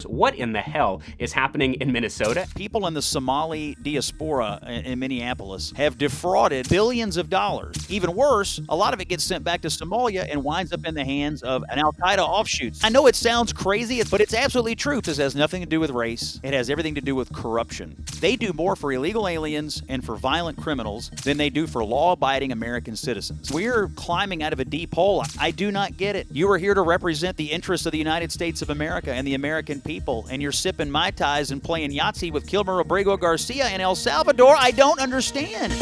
What in the hell is happening in Minnesota? People in the Somali diaspora in Minneapolis have defrauded billions of dollars. Even worse, a lot of it gets sent back to Somalia and winds up in the hands of an Al-Qaeda offshoot. I know it sounds crazy, but it's absolutely true. This has nothing to do with race. It has everything to do with corruption. They do more for illegal aliens and for violent criminals than they do for law-abiding American citizens. We're climbing out of a deep hole. I do not get it. You are here to represent the interests of the United States of America and the American people, and you're sipping Mai Tais and playing Yahtzee with Kilmer Abrego Garcia in El Salvador. I don't understand.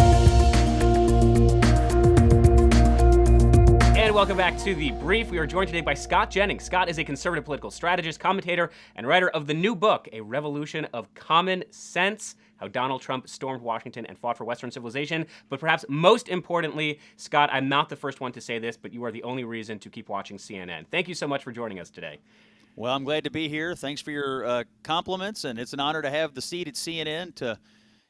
And welcome back to The Brief. We are joined today by Scott Jennings. Scott is a conservative political strategist, commentator, and writer of the new book, A Revolution of Common Sense: How Donald Trump Stormed Washington and Fought for Western Civilization. But perhaps most importantly, Scott, I'm not the first one to say this, but you are the only reason to keep watching CNN. Thank you so much for joining us today. Well, I'm glad to be here. Thanks for your compliments, and it's an honor to have the seat at CNN to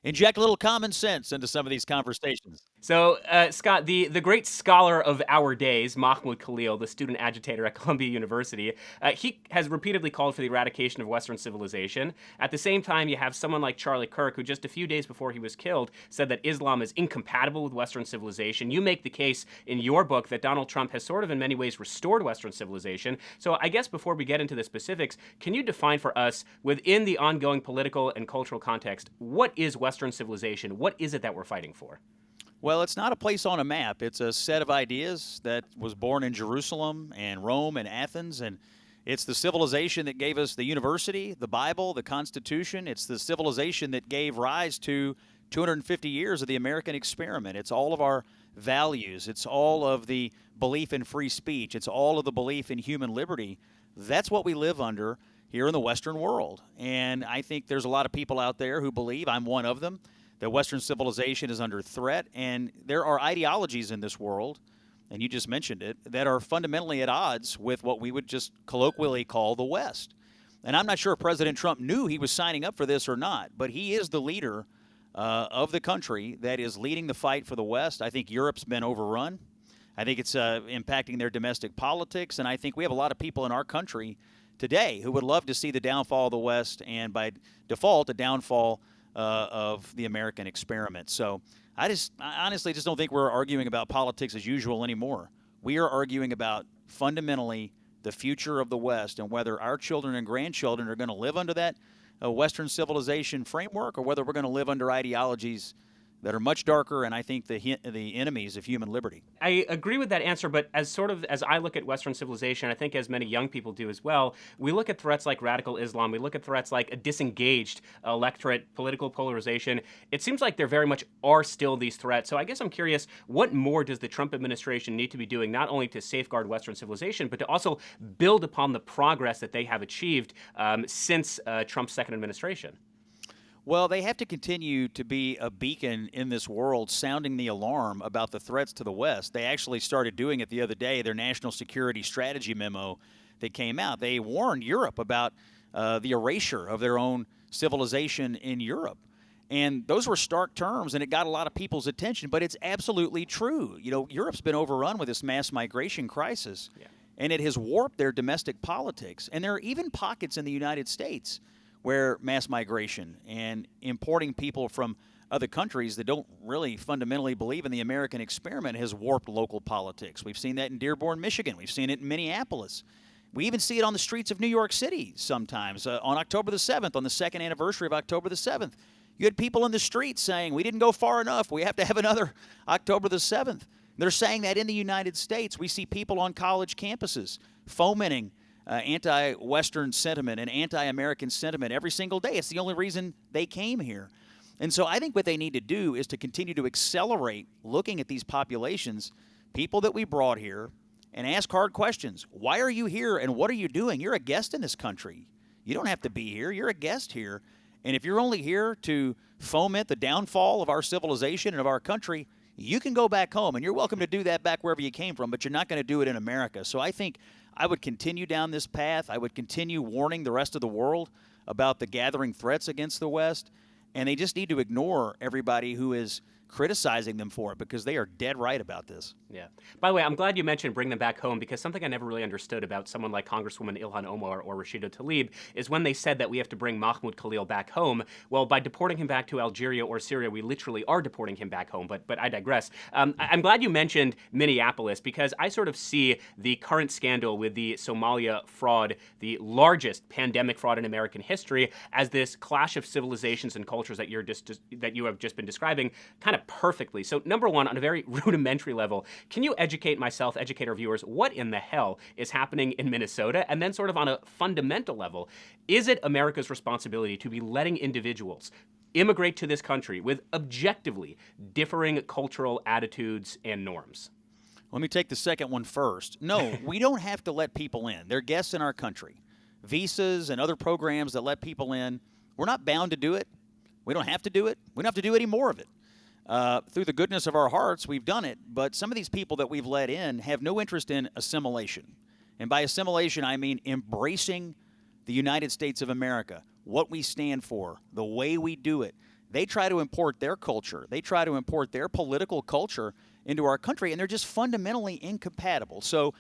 inject a little common sense into some of these conversations. So, Scott, the great scholar of our days, Mahmoud Khalil, the student agitator at Columbia University, he has repeatedly called for the eradication of Western civilization. At the same time, you have someone like Charlie Kirk, who just a few days before he was killed said that Islam is incompatible with Western civilization. You make the case in your book that Donald Trump has sort of in many ways restored Western civilization. So I guess before we get into the specifics, can you define for us, within the ongoing political and cultural context, what is Western civilization? What is it that we're fighting for? Well, it's not a place on a map. It's a set of ideas that was born in Jerusalem and Rome and Athens, and it's the civilization that gave us the university, the Bible, the Constitution. It's the civilization that gave rise to 250 years of the American experiment. It's all of our values. It's all of the belief in free speech. It's all of the belief in human liberty. That's what we live under here in the Western world. And I think there's a lot of people out there who believe, I'm one of them, that Western civilization is under threat, and there are ideologies in this world, and you just mentioned it, that are fundamentally at odds with what we would just colloquially call the West. And I'm not sure if President Trump knew he was signing up for this or not, but he is the leader of the country that is leading the fight for the West. I think Europe's been overrun. I think it's impacting their domestic politics, and I think we have a lot of people in our country today who would love to see the downfall of the West and, by default, a downfall of the American experiment. So I honestly just don't think we're arguing about politics as usual anymore. We are arguing about fundamentally the future of the West and whether our children and grandchildren are going to live under that Western civilization framework or whether we're going to live under ideologies that are much darker and I think the enemies of human liberty. I agree with that answer, but as I look at Western civilization, I think as many young people do as well, we look at threats like radical Islam, we look at threats like a disengaged electorate, political polarization. It seems like there very much are still these threats. So I guess I'm curious, what more does the Trump administration need to be doing, not only to safeguard Western civilization, but to also build upon the progress that they have achieved since Trump's second administration? Well, they have to continue to be a beacon in this world, sounding the alarm about the threats to the West. They actually started doing it the other day, their national security strategy memo that came out. They warned Europe about the erasure of their own civilization in Europe. And those were stark terms, and it got a lot of people's attention, but it's absolutely true. You know, Europe's been overrun with this mass migration crisis, and it has warped their domestic politics. And there are even pockets in the United States where mass migration and importing people from other countries that don't really fundamentally believe in the American experiment has warped local politics. We've seen that in Dearborn, Michigan. We've seen it in Minneapolis. We even see it on the streets of New York City sometimes. On October the 7th, on the second anniversary of October the 7th, you had people in the streets saying, we didn't go far enough. We have to have another October the 7th. They're saying that in the United States. We see people on college campuses fomenting anti-Western sentiment and anti-American sentiment every single day. It's the only reason they came here. And so I think what they need to do is to continue to accelerate looking at these populations, people that we brought here, and ask hard questions. Why are you here and what are you doing? You're a guest in this country. You don't have to be here. You're a guest here. And if you're only here to foment the downfall of our civilization and of our country, you can go back home, and you're welcome to do that back wherever you came from, but you're not going to do it in America. So I think I would continue down this path. I would continue warning the rest of the world about the gathering threats against the West, and they just need to ignore everybody who is criticizing them for it because they are dead right about this. Yeah. By the way, I'm glad you mentioned bring them back home, because something I never really understood about someone like Congresswoman Ilhan Omar or Rashida Tlaib is when they said that we have to bring Mahmoud Khalil back home. Well, by deporting him back to Algeria or Syria, we literally are deporting him back home. But I digress. I'm glad you mentioned Minneapolis, because I sort of see the current scandal with the Somalia fraud, the largest pandemic fraud in American history, as this clash of civilizations and cultures that that you have just been describing kind of perfectly. So, number one, on a very rudimentary level, can you educate myself, educate our viewers, what in the hell is happening in Minnesota? And then sort of on a fundamental level, is it America's responsibility to be letting individuals immigrate to this country with objectively differing cultural attitudes and norms? Let me take the second one first. No, we don't have to let people in. They're guests in our country. Visas and other programs that let people in, we're not bound to do it. We don't have to do it. We don't have to do any more of it. Through the goodness of our hearts, we've done it, but some of these people that we've let in have no interest in assimilation. And by assimilation, I mean embracing the United States of America, what we stand for, the way we do it. They try to import their culture. They try to import their political culture into our country, and they're just fundamentally incompatible. So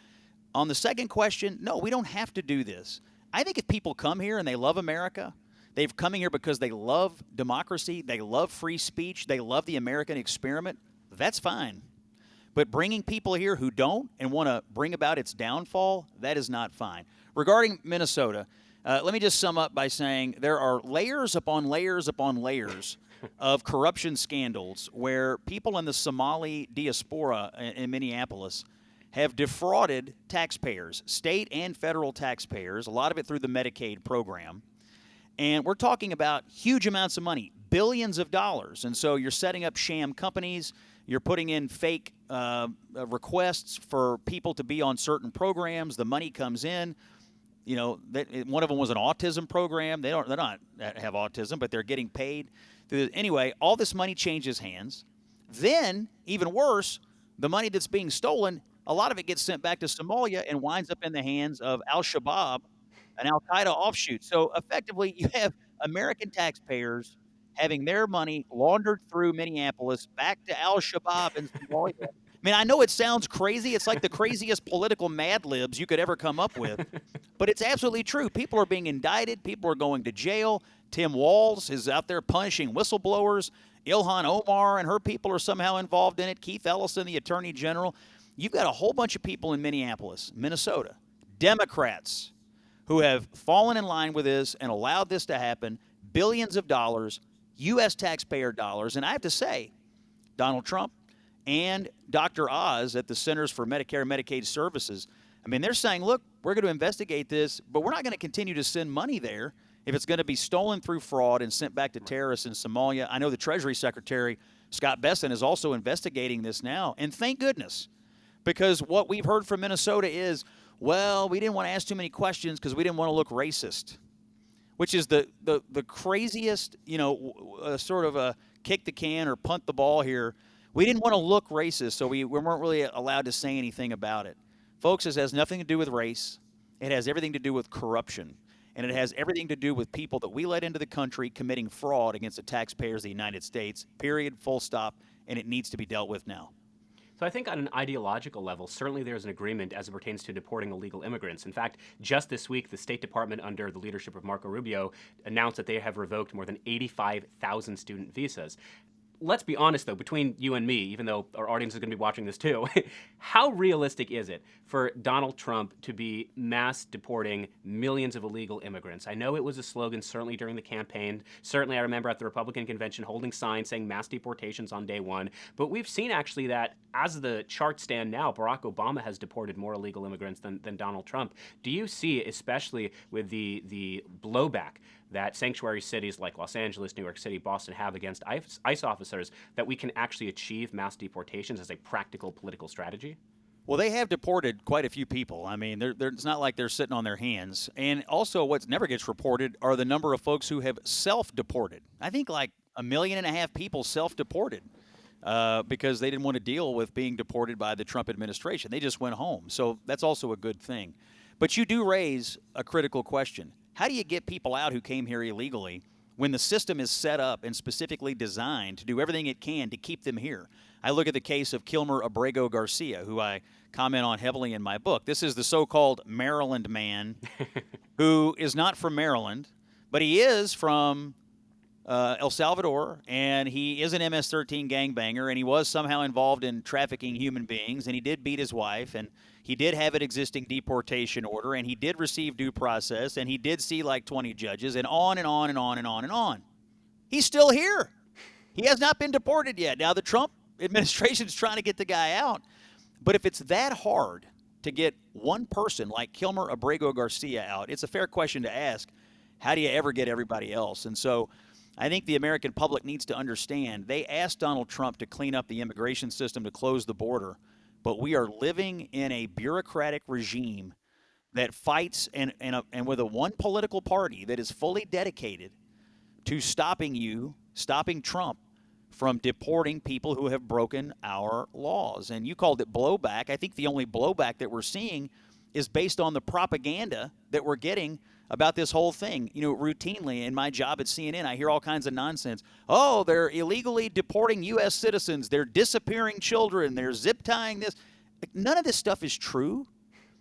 on the second question, no, we don't have to do this. I think if people come here and they love America, they've come here because they love democracy, they love free speech, they love the American experiment, that's fine. But bringing people here who don't and want to bring about its downfall, that is not fine. Regarding Minnesota, let me just sum up by saying there are layers upon layers upon layers of corruption scandals where people in the Somali diaspora in Minneapolis have defrauded taxpayers, state and federal taxpayers, a lot of it through the Medicaid program. And we're talking about huge amounts of money, billions of dollars. And so you're setting up sham companies. You're putting in fake requests for people to be on certain programs. The money comes in. You know, one of them was an autism program. They're not have autism, but they're getting paid. Anyway, all this money changes hands. Then, even worse, the money that's being stolen, a lot of it gets sent back to Somalia and winds up in the hands of Al-Shabaab, an Al-Qaeda offshoot. So effectively, you have American taxpayers having their money laundered through Minneapolis back to Al-Shabaab in Somalia. I mean, I know it sounds crazy. It's like the craziest political Mad Libs you could ever come up with. But it's absolutely true. People are being indicted. People are going to jail. Tim Walz is out there punishing whistleblowers. Ilhan Omar and her people are somehow involved in it. Keith Ellison, the attorney general. You've got a whole bunch of people in Minneapolis, Minnesota, Democrats, who have fallen in line with this and allowed this to happen, billions of dollars, U.S. taxpayer dollars. And I have to say, Donald Trump and Dr. Oz at the Centers for Medicare and Medicaid Services, I mean, they're saying, look, we're going to investigate this, but we're not going to continue to send money there if it's going to be stolen through fraud and sent back to terrorists in Somalia. I know the Treasury Secretary, Scott Bessent, is also investigating this now. And thank goodness, because what we've heard from Minnesota is, well, we didn't want to ask too many questions because we didn't want to look racist, which is the craziest, sort of a kick the can or punt the ball here. We didn't want to look racist, so we weren't really allowed to say anything about it. Folks, this has nothing to do with race. It has everything to do with corruption, and it has everything to do with people that we let into the country committing fraud against the taxpayers of the United States, period, full stop, and it needs to be dealt with now. So I think on an ideological level, certainly there's an agreement as it pertains to deporting illegal immigrants. In fact, just this week, the State Department, under the leadership of Marco Rubio, announced that they have revoked more than 85,000 student visas. Let's be honest, though, between you and me, even though our audience is going to be watching this too, how realistic is it for Donald Trump to be mass deporting millions of illegal immigrants? I know it was a slogan, certainly during the campaign. Certainly, I remember at the Republican convention holding signs saying mass deportations on day one. But we've seen actually that as the charts stand now, Barack Obama has deported more illegal immigrants than Donald Trump. Do you see, especially with the blowback that sanctuary cities like Los Angeles, New York City, Boston have against ICE officers, that we can actually achieve mass deportations as a practical political strategy? Well, they have deported quite a few people. I mean, it's not like they're sitting on their hands. And also what never gets reported are the number of folks who have self-deported. I think like 1.5 million people self-deported because they didn't want to deal with being deported by the Trump administration. They just went home. So that's also a good thing. But you do raise a critical question. How do you get people out who came here illegally when the system is set up and specifically designed to do everything it can to keep them here. I look at the case of Kilmer Abrego Garcia, who I comment on heavily in my book. This is the so-called Maryland man who is not from Maryland, but he is from El Salvador, and he is an MS-13 gangbanger, and he was somehow involved in trafficking human beings, and he did beat his wife, and he did have an existing deportation order, and he did receive due process, and he did see like 20 judges, and on and on and on and on and on. He's still here. He has not been deported yet. Now, the Trump administration is trying to get the guy out, but if it's that hard to get one person like Kilmer Abrego Garcia out, it's a fair question to ask, how do you ever get everybody else? And so I think the American public needs to understand they asked Donald Trump to clean up the immigration system, to close the border, but we are living in a bureaucratic regime that fights and with a one political party that is fully dedicated to stopping Trump from deporting people who have broken our laws. And you called it blowback. I think the only blowback that we're seeing is based on the propaganda that we're getting about this whole thing. You know, routinely in my job at CNN, I hear all kinds of nonsense. Oh, they're illegally deporting U.S. citizens. They're disappearing children. They're zip tying this. None of this stuff is true.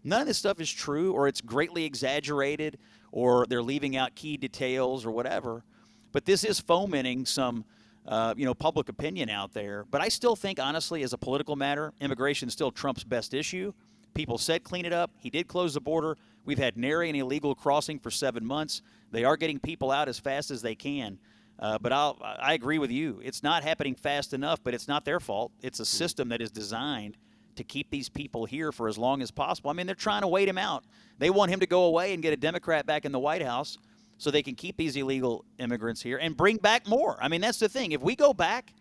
None of this stuff is true, or it's greatly exaggerated, or they're leaving out key details or whatever. But this is fomenting some public opinion out there. But I still think, honestly, as a political matter, immigration is still Trump's best issue. People said clean it up. He did close the border. We've had nary an illegal crossing for 7 months. They are getting people out as fast as they can. But I agree with you. It's not happening fast enough, but it's not their fault. It's a system that is designed to keep these people here for as long as possible. I mean, they're trying to wait him out. They want him to go away and get a Democrat back in the White House so they can keep these illegal immigrants here and bring back more. I mean, that's the thing. If we go back,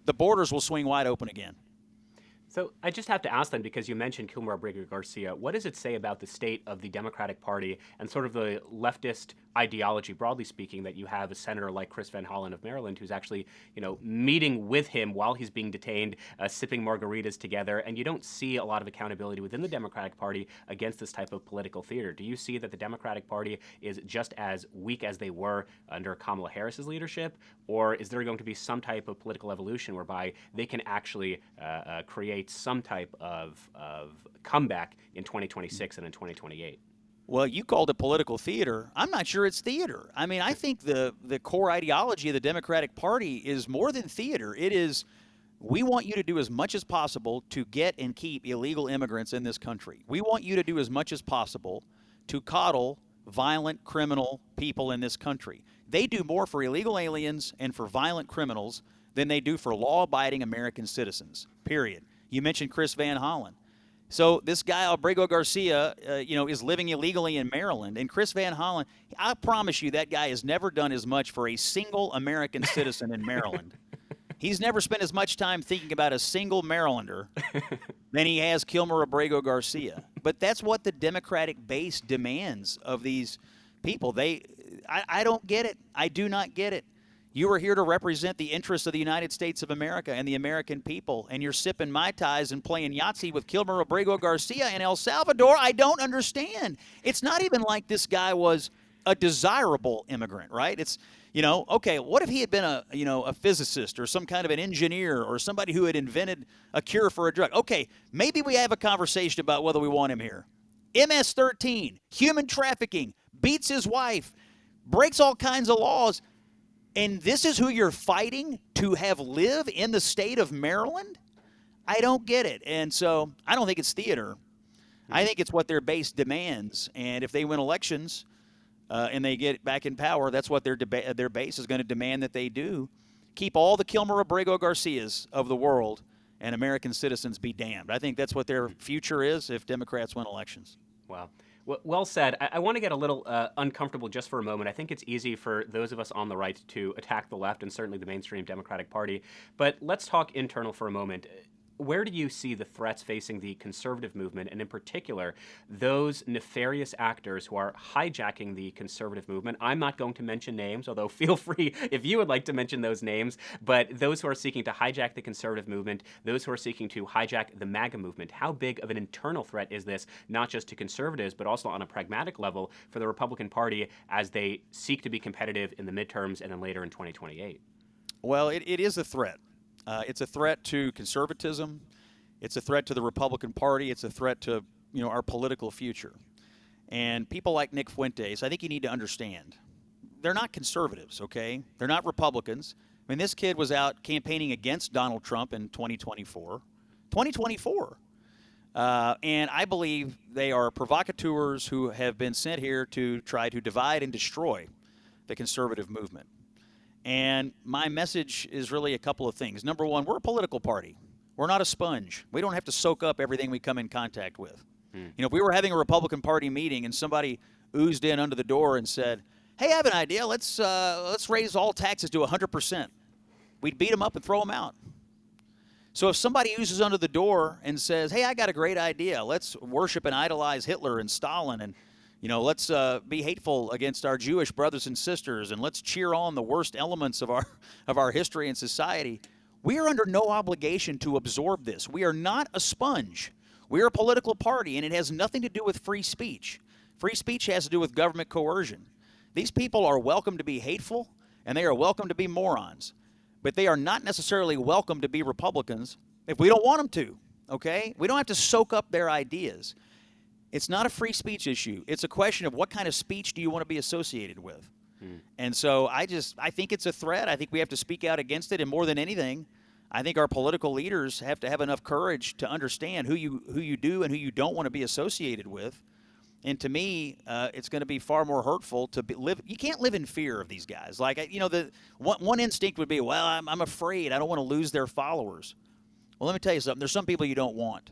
the borders will swing wide open again. So I just have to ask then, because you mentioned Kilmer Abrego Garcia, what does it say about the state of the Democratic Party and sort of the leftist ideology, broadly speaking, that you have a senator like Chris Van Hollen of Maryland who's actually, meeting with him while he's being detained, sipping margaritas together, and you don't see a lot of accountability within the Democratic Party against this type of political theater. Do you see that the Democratic Party is just as weak as they were under Kamala Harris's leadership, or is there going to be some type of political evolution whereby they can actually create some type of comeback in 2026 and in 2028? Well, you called it political theater. I'm not sure it's theater. I mean, I think the core ideology of the Democratic Party is more than theater. It is, we want you to do as much as possible to get and keep illegal immigrants in this country. We want you to do as much as possible to coddle violent criminal people in this country. They do more for illegal aliens and for violent criminals than they do for law-abiding American citizens, period. You mentioned Chris Van Hollen. So this guy, Abrego Garcia, is living illegally in Maryland. And Chris Van Hollen, I promise you that guy has never done as much for a single American citizen in Maryland. He's never spent as much time thinking about a single Marylander than he has Kilmer Abrego Garcia. But that's what the Democratic base demands of these people. I don't get it. I do not get it. You are here to represent the interests of the United States of America and the American people, and you're sipping Mai Tais and playing Yahtzee with Kilmer Abrego Garcia in El Salvador. I don't understand. It's not even like this guy was a desirable immigrant, right? It's, okay, what if he had been a physicist or some kind of an engineer or somebody who had invented a cure for a drug? Okay, maybe we have a conversation about whether we want him here. MS-13, human trafficking, beats his wife, breaks all kinds of laws. And this is who you're fighting to have live in the state of Maryland? I don't get it. And so I don't think it's theater. I think it's what their base demands. And if they win elections and they get back in power, that's what their base is going to demand that they do. Keep all the Kilmer Abrego Garcias of the world and American citizens be damned. I think that's what their future is if Democrats win elections. Wow. Well said. I want to get a little uncomfortable just for a moment. I think it's easy for those of us on the right to attack the left and certainly the mainstream Democratic Party. But let's talk internal for a moment. Where do you see the threats facing the conservative movement, and in particular, those nefarious actors who are hijacking the conservative movement? I'm not going to mention names, although feel free if you would like to mention those names, but those who are seeking to hijack the conservative movement, those who are seeking to hijack the MAGA movement. How big of an internal threat is this, not just to conservatives, but also on a pragmatic level for the Republican Party as they seek to be competitive in the midterms and then later in 2028? Well, it is a threat. It's a threat to conservatism. It's a threat to the Republican Party. It's a threat to our political future. And people like Nick Fuentes, I think you need to understand, they're not conservatives, okay? They're not Republicans. I mean, this kid was out campaigning against Donald Trump in 2024. 2024. And I believe they are provocateurs who have been sent here to try to divide and destroy the conservative movement. And my message is really a couple of things. Number one, we're a political party. We're not a sponge. We don't have to soak up everything we come in contact with. If we were having a Republican Party meeting and somebody oozed in under the door and said, hey, I have an idea. Let's raise all taxes to 100%. We'd beat them up and throw them out. So if somebody oozes under the door and says, hey, I got a great idea. Let's worship and idolize Hitler and Stalin and let's be hateful against our Jewish brothers and sisters, and let's cheer on the worst elements of our history and society. We are under no obligation to absorb this. We are not a sponge. We are a political party, and it has nothing to do with free speech. Free speech has to do with government coercion. These people are welcome to be hateful, and they are welcome to be morons. But they are not necessarily welcome to be Republicans if we don't want them to, okay? We don't have to soak up their ideas. It's not a free speech issue. It's a question of what kind of speech do you want to be associated with. And so I think it's a threat. I think we have to speak out against it. And more than anything, I think our political leaders have to have enough courage to understand who you do and who you don't want to be associated with. And to me, it's going to be far more hurtful to live. You can't live in fear of these guys. Like, the one instinct would be, well, I'm afraid. I don't want to lose their followers. Well, let me tell you something. There's some people you don't want.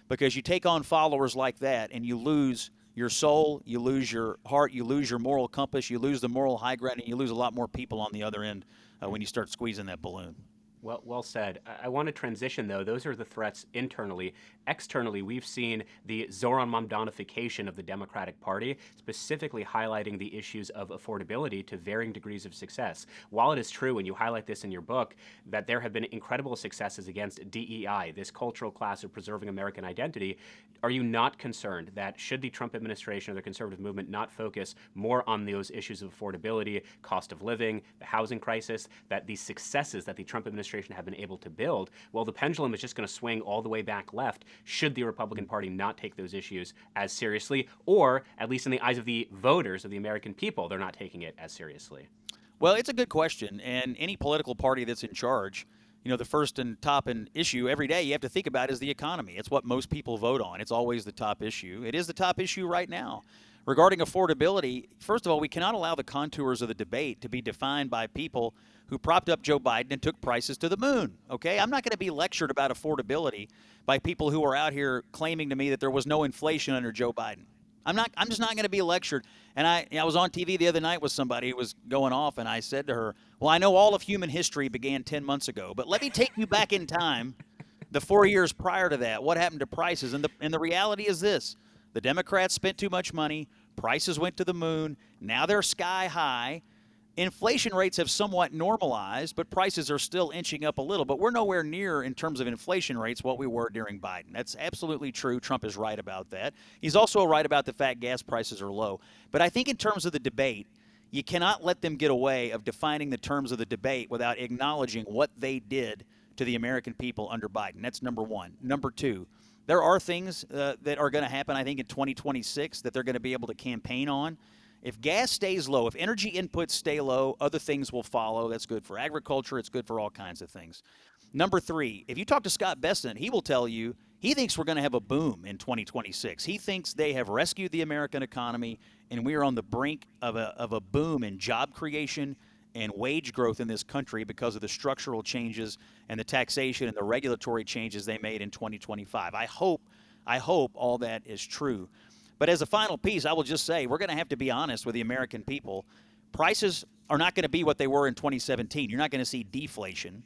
Because you take on followers like that and you lose your soul, you lose your heart, you lose your moral compass, you lose the moral high ground, and you lose a lot more people on the other end when you start squeezing that balloon. Well said. I want to transition, though. Those are the threats internally. Externally, we've seen the Zoran Mamdanification of the Democratic Party, specifically highlighting the issues of affordability to varying degrees of success. While it is true, and you highlight this in your book, that there have been incredible successes against DEI, this cultural class of preserving American identity, are you not concerned that should the Trump administration or the conservative movement not focus more on those issues of affordability, cost of living, the housing crisis, that the successes that the Trump administration have been able to build, well, the pendulum is just going to swing all the way back left should the Republican Party not take those issues as seriously, or at least in the eyes of the voters of the American people, they're not taking it as seriously? Well, it's a good question, and any political party that's in charge, the first and top issue every day you have to think about is the economy. It's what most people vote on. It's always the top issue. It is the top issue right now. Regarding affordability, first of all, we cannot allow the contours of the debate to be defined by people who propped up Joe Biden and took prices to the moon, okay? I'm not going to be lectured about affordability by people who are out here claiming to me that there was no inflation under Joe Biden. I'm just not going to be lectured. And I was on TV the other night with somebody who was going off, and I said to her, well, I know all of human history began 10 months ago, but let me take you back in time, the 4 years prior to that. What happened to prices? And the reality is this. The Democrats spent too much money. Prices went to the moon. Now they're sky high. Inflation rates have somewhat normalized, but prices are still inching up a little. But we're nowhere near, in terms of inflation rates, what we were during Biden. That's absolutely true. Trump is right about that. He's also right about the fact gas prices are low. But I think in terms of the debate, you cannot let them get away of defining the terms of the debate without acknowledging what they did to the American people under Biden. That's number one. Number two, there are things that are going to happen, I think, in 2026 that they're going to be able to campaign on. If gas stays low, if energy inputs stay low, other things will follow. That's good for agriculture. It's good for all kinds of things. Number three, if you talk to Scott Bessent, he will tell you he thinks we're going to have a boom in 2026. He thinks they have rescued the American economy, and we are on the brink of a boom in job creation and wage growth in this country because of the structural changes and the taxation and the regulatory changes they made in 2025. I hope all that is true. But as a final piece, I will just say we're going to have to be honest with the American people. Prices are not going to be what they were in 2017. You're not going to see deflation.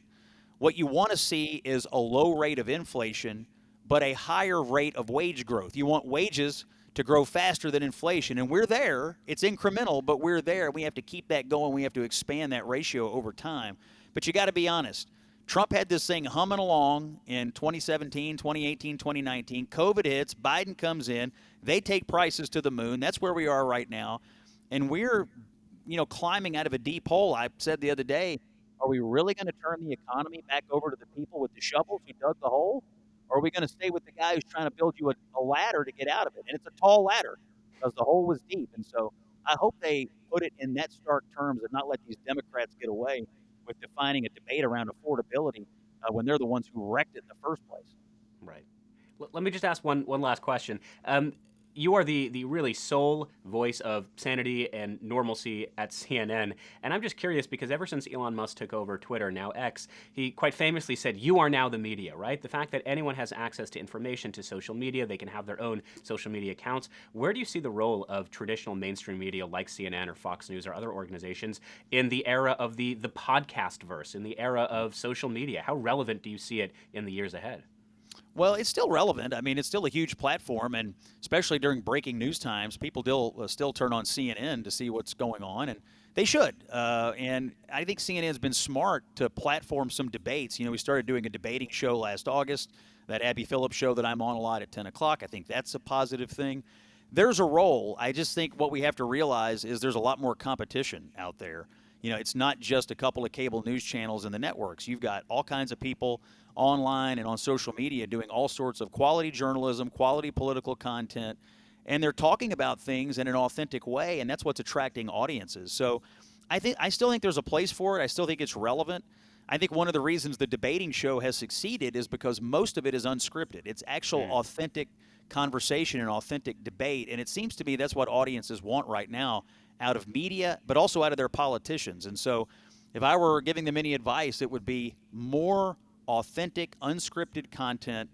What you want to see is a low rate of inflation, but a higher rate of wage growth. You want wages to grow faster than inflation, and we're there. It's incremental, but we're there. We have to keep that going. We have to expand that ratio over time. But you got to be honest. Trump had this thing humming along in 2017, 2018, 2019. COVID hits. Biden comes in. They take prices to the moon. That's where we are right now. And we're, climbing out of a deep hole. I said the other day, are we really going to turn the economy back over to the people with the shovels who dug the hole? Or are we going to stay with the guy who's trying to build you a ladder to get out of it? And it's a tall ladder because the hole was deep. And so I hope they put it in that stark terms and not let these Democrats get away with defining a debate around affordability when they're the ones who wrecked it in the first place. Right. Let me just ask one last question. You are the really sole voice of sanity and normalcy at CNN. And I'm just curious because ever since Elon Musk took over Twitter, now X, he quite famously said, you are now the media, right? The fact that anyone has access to information, to social media, they can have their own social media accounts. Where do you see the role of traditional mainstream media like CNN or Fox News or other organizations in the era of the podcast verse, in the era of social media? How relevant do you see it in the years ahead? Well, it's still relevant. I mean, it's still a huge platform, and especially during breaking news times, people still turn on CNN to see what's going on, and they should. And I think CNN has been smart to platform some debates. We started doing a debating show last August, that Abby Phillips show that I'm on a lot at 10 o'clock. I think that's a positive thing. There's a role. I just think what we have to realize is there's a lot more competition out there. It's not just a couple of cable news channels and the networks. You've got all kinds of people online and on social media doing all sorts of quality journalism, quality political content, and they're talking about things in an authentic way, and that's what's attracting audiences. So I still think there's a place for it. I still think it's relevant. I think one of the reasons the debating show has succeeded is because most of it is unscripted. It's actual authentic conversation and authentic debate, and it seems to me that's what audiences want right now out of media, but also out of their politicians. And so if I were giving them any advice, it would be more authentic, unscripted content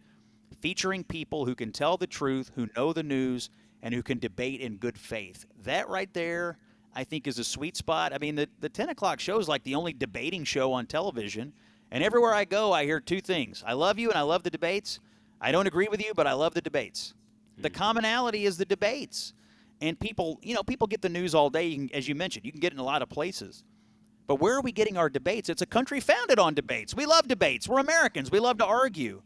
featuring people who can tell the truth, who know the news, and who can debate in good faith. That right there, I think, is a sweet spot. I mean, the 10 o'clock show is like the only debating show on television, and everywhere I go, I hear two things. I love you and I love the debates. I don't agree with you, but I love the debates. The commonality is the debates. And people get the news all day. As you mentioned, you can get it in a lot of places. But where are we getting our debates? It's a country founded on debates. We love debates. We're Americans. We love to argue.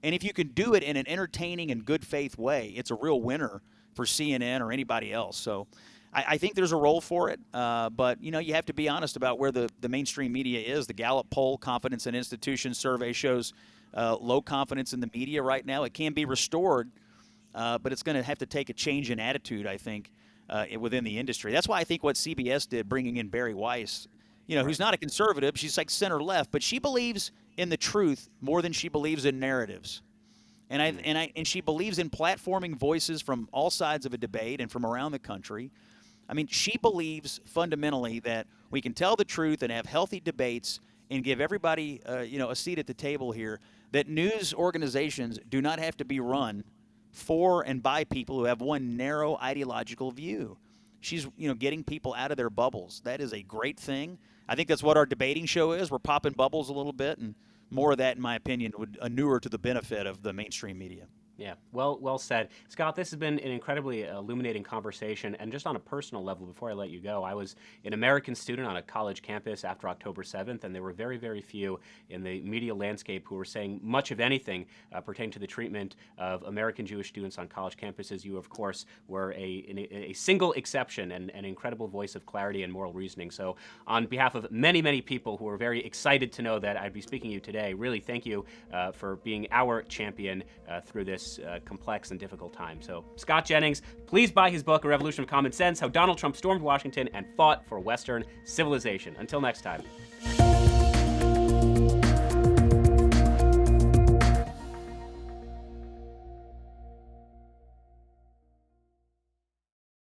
And if you can do it in an entertaining and good faith way, it's a real winner for CNN or anybody else. So I think there's a role for it. But, you have to be honest about where the mainstream media is. The Gallup poll, Confidence in Institutions survey shows low confidence in the media right now. It can be restored. But it's going to have to take a change in attitude, I think, within the industry. That's why I think what CBS did, bringing in Barry Weiss, who's not a conservative, she's like center-left, but she believes in the truth more than she believes in narratives. And she believes in platforming voices from all sides of a debate and from around the country. I mean, she believes fundamentally that we can tell the truth and have healthy debates and give everybody, a seat at the table here, that news organizations do not have to be run for and by people who have one narrow ideological view. She's, getting people out of their bubbles. That is a great thing. I think that's what our debating show is. We're popping bubbles a little bit, and more of that, in my opinion, would inure to the benefit of the mainstream media. Yeah, well said. Scott, this has been an incredibly illuminating conversation. And just on a personal level, before I let you go, I was an American student on a college campus after October 7th, and there were very, very few in the media landscape who were saying much of anything pertaining to the treatment of American Jewish students on college campuses. You, of course, were a single exception and an incredible voice of clarity and moral reasoning. So on behalf of many, many people who are very excited to know that I'd be speaking to you today, really thank you for being our champion through this complex and difficult time. So Scott Jennings, please buy his book, A Revolution of Common Sense, How Donald Trump Stormed Washington and Fought for Western Civilization. Until next time.